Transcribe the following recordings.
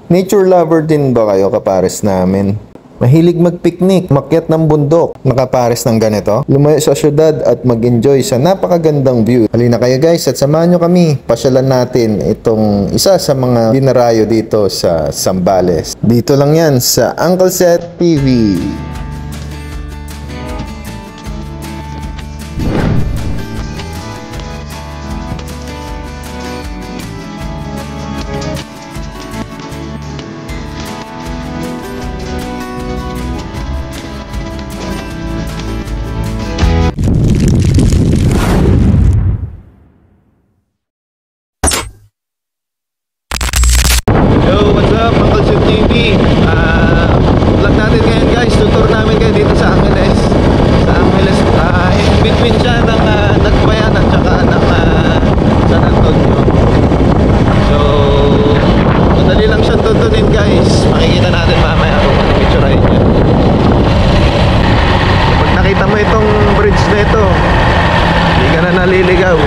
Nature lover din ba kayo kapares namin? Mahilig mag-picnic, makyat ng bundok, nakapares ng ganito, lumayo sa syudad at mag-enjoy sa napakagandang view. Halina kayo guys at samahan nyo kami, pasyalan natin itong isa sa mga dinarayo dito sa Zambales. Dito lang yan sa Uncle Seth TV. Vlog natin ngayon guys, tutur namin kayo dito sa Angeles. In between siya ng Nagbayan at saka ng San Antonio. So madali lang siya tutunin guys. Makikita natin mamaya kung picturein niya. Pag nakita mo itong bridge na ito, hindi ka na naliligaw.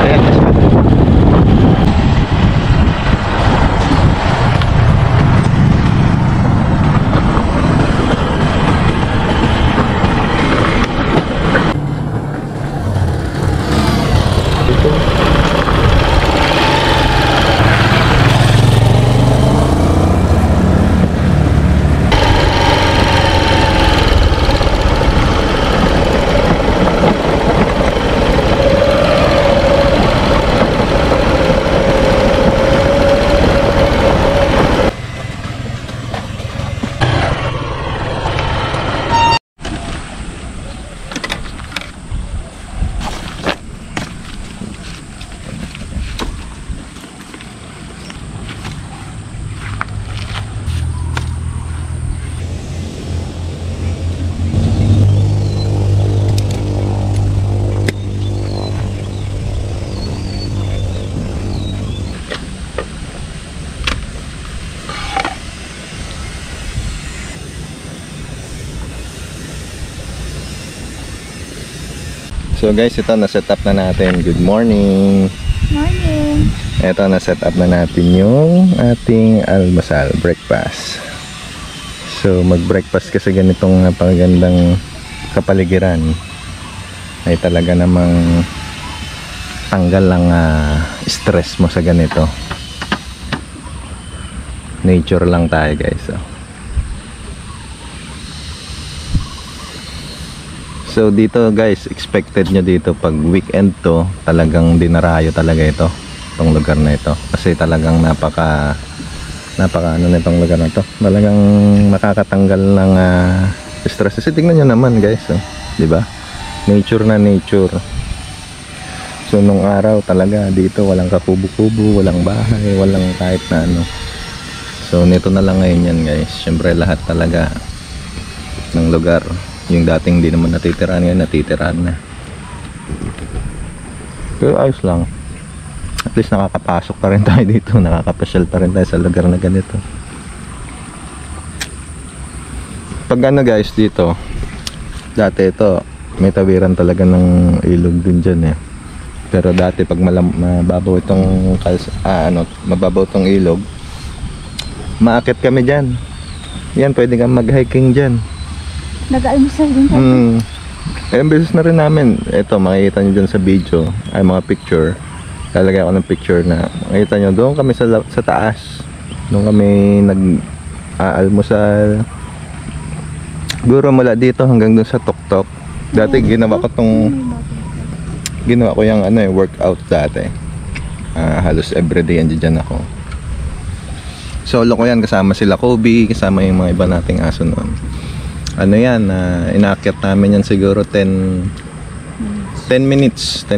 Ayan na siya. So guys, ito na-set up na natin. Good morning. Morning. Ito na-set up na natin yung ating almusal, breakfast. So mag-breakfast kasi ganitong napakagandang kapaligiran ay talaga namang tanggal lang stress mo sa ganito. Nature lang tayo guys. So dito guys, expected nyo dito pag weekend to, talagang dinarayo talaga ito, itong lugar na ito. Kasi talagang napaka ano na itong lugar na ito. Talagang makakatanggal ng stress. Kasi tingnan nyo naman guys, di ba? Nature na nature. So nung araw talaga dito walang kakubo-kubo, walang bahay, walang kahit na ano. So nito na lang ngayon yan guys. Syempre lahat talaga ng lugar, yung dating di naman natitiraan, ngayon natitiraan na. Pero ayos lang. At least nakakapasok pa rin tayo dito, nakakapasyal pa rin tayo sa lugar na ganito. Pag ano guys dito, dati ito may tawiran talaga ng ilog din dyan eh. Pero dati pag mababaw itong mababaw itong ilog, maakit kami dyan. Yan, pwede kang mag-hiking dyan. Nag-almusal din tayo. Ilang beses na rin namin. Ito, makikita nyo dyan sa video, ay mga picture. Lalagay ako ng picture na makikita nyo. Doon kami sa taas. Doon kami nag-aalmusal. Guro mula dito hanggang doon sa tuktok. Dati ginawa ko yung workout dati. Halos everyday andyan ako. Solo ko yan, kasama sila Kobe, kasama yung mga iba nating aso noon. Ano yan, inaakyat namin yan siguro 10 minutes.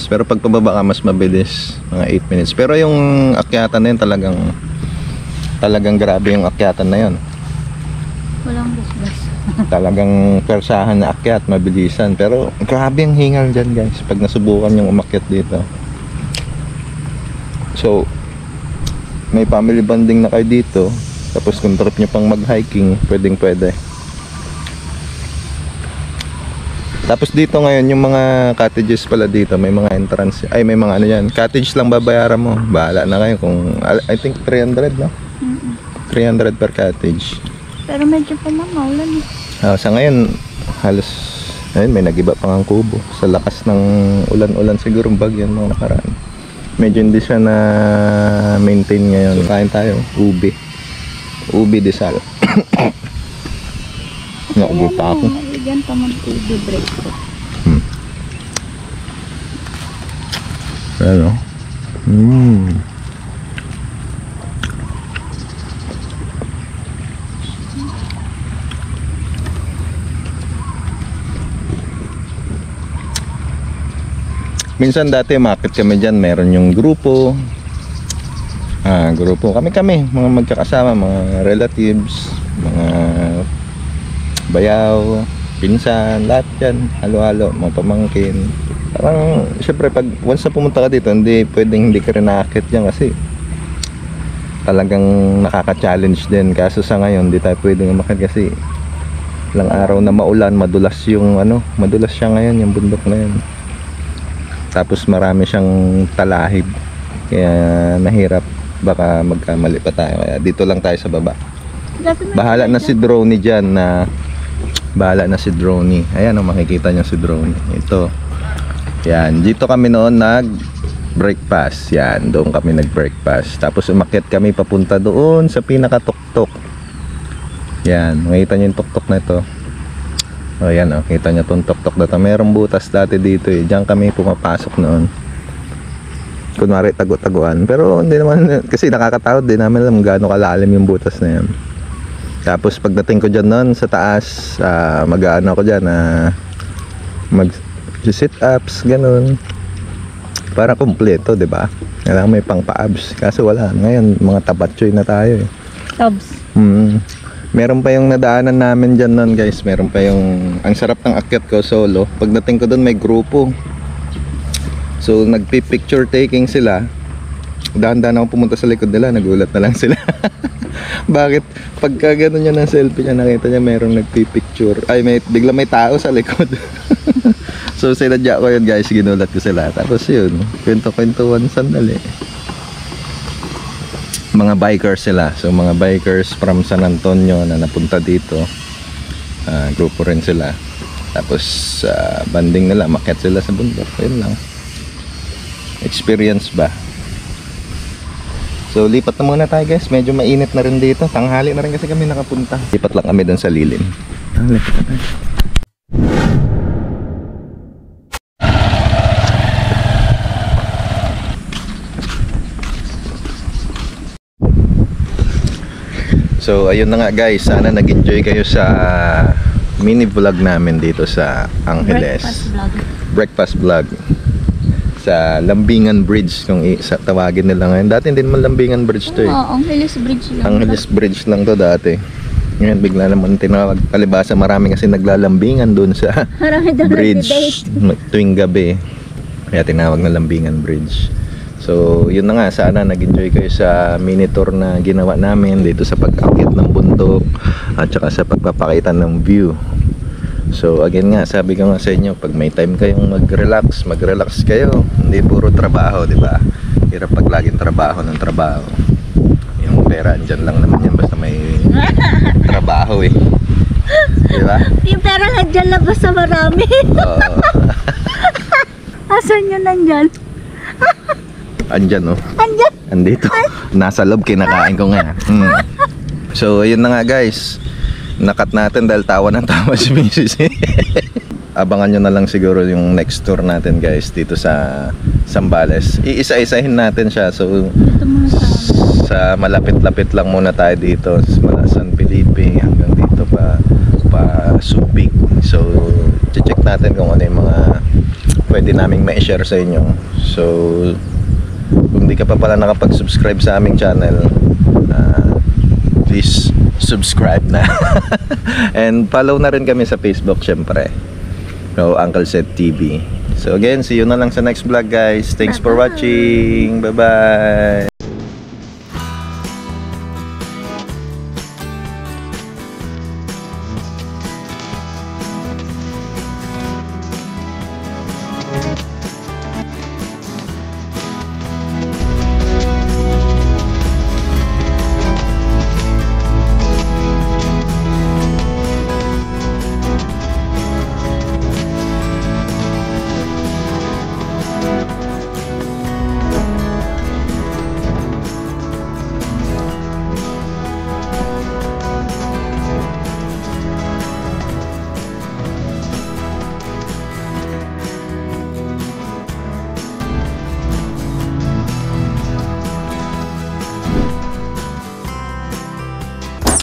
Pero pag pababa ka mas mabilis, mga 8 minutes. Pero yung akyatan na yun talagang grabe yung akyatan na yun. Walang basbas. Talagang persahan na akyat, mabilisan. Pero grabe yung hingal dyan guys pag nasubukan yung umakyat dito. So may family bonding na kayo dito. Tapos kung trip nyo pang mag-hiking, pwede. Tapos dito ngayon yung mga cottages pala dito, may mga entrance, ay may mga ano yan, cottage lang babayaran mo. Bahala na kayo kung, I think 300 no? 300 per cottage. Pero medyo pumamaulan eh. Sa ngayon, halos, ayun, may nagiba pang ang kubo. Sa lakas ng ulan-ulan siguro, bagyan mga nakaraan. Medyo hindi siya na maintain ngayon. Kain tayo, ubi. Ubi de sal. Naubo pa ako. Bigyan pa mag-ubi break ko. Ano? Minsan dati umakit kami dyan, meron yung grupo. Grupo. Kami, mga magkakasama, mga relatives, mga bayaw, pinsan, lahat yan. Halo-halo, mga pamangkin. Parang, syempre, pag once na pumunta ka dito, hindi ka rin nakakit dyan kasi talagang nakaka-challenge din. Kaso sa ngayon, hindi tayo pwedeng umakit kasi ilang araw na maulan, madulas siya ngayon, yung bundok na yun. Tapos marami siyang talahib, kaya nahirap, baka magkamali pa tayo, kaya dito lang tayo sa baba. Bahala na si Droney dyan, ayan, makikita niyo si Droney, ito, yan, dito kami noon nag-breakfast, yan, doon kami nag-breakfast, tapos umakyat kami papunta doon sa pinakatuktok, yan, makikita niyo yung tuktok na ito. O yan, kita nyo itong tok-tok dito. Merong butas dati dito eh. Diyan kami pumapasok noon. Kunwari tagu-taguan. Pero hindi naman, kasi nakakatakot din namin alam gaano kalalim yung butas na yan. Tapos pagdating ko dyan noon sa taas, mag-ano ako dyan, mag-sit ups, ganun. Para kumpleto, diba? Kailangan may pang pa-abs. Kaso wala. Ngayon, mga tabatchoy na tayo eh. Tabs. Meron pa yung nadaanan namin dyan nun guys. Meron pa yung, ang sarap ng akyat ko solo. Pagdating ko dun may grupo. So nagpi-picture taking sila. Dahan-dahan ako pumunta sa likod nila. Nagulat na lang sila. Bakit? Pagka gano'n niya ng selfie niya, nakita niya merong nagpi-picture. Ay, bigla may tao sa likod. So sinadya ko yun guys. Ginulat ko sila. Tapos yun, kwento-kwentuhan sandali. Mga bikers sila, so mga bikers from San Antonio na napunta dito, grupo rin sila, tapos banding nila, makyat sila sa bundok, yun lang, experience ba. So lipat na muna tayo guys, medyo mainit na rin dito, tanghali na rin kasi kami nakapunta, lipat lang kami dun sa lilim. Lipat na tayo. So ayun na nga guys, sana nag-enjoy kayo sa mini vlog namin dito sa Angeles. Breakfast vlog. Sa Lambingan Bridge kung tawagin nila ngayon. Dati hindi naman Lambingan Bridge to eh. Angeles Bridge lang. Angeles Bridge lang to dati. Ngayon bigla naman tinawag. Palibasa marami kasi naglalambingan doon sa bridge tuwing gabi. Kaya tinawag na Lambingan Bridge. So yun na nga, sana nag-enjoy kayo sa mini tour na ginawa namin dito sa pag-akyat ng bundok at saka sa pagpapakita ng view. So again nga, sabi ko nga sa inyo, pag may time kayong mag-relax kayo, hindi puro trabaho, di ba? Hirap pag laging trabaho ng trabaho. Yung pera andyan lang naman yan basta may trabaho eh, di ba? Yung pera nandyan lang basta marami. Asan yun nandyan? Andyan oh. Andyan. Andito. Nasa loob, kinakain ko nga. So ayun na nga guys, nakat natin dahil tawa ng tawa si Mrs. Abangan nyo na lang siguro yung next tour natin guys dito sa Zambales. Iisa-isahin natin siya. So sa malapit-lapit lang muna tayo dito, sa San Felipe hanggang dito pa Subic. So check natin kung ano yung mga pwede naming ma-share sa inyo. So kung di ka pa pala nakapag-subscribe sa aming channel, please subscribe na. And follow na rin kami sa Facebook syempre. So Uncle Seth TV. So again, see you na lang sa next vlog guys. Thanks for watching. Bye bye.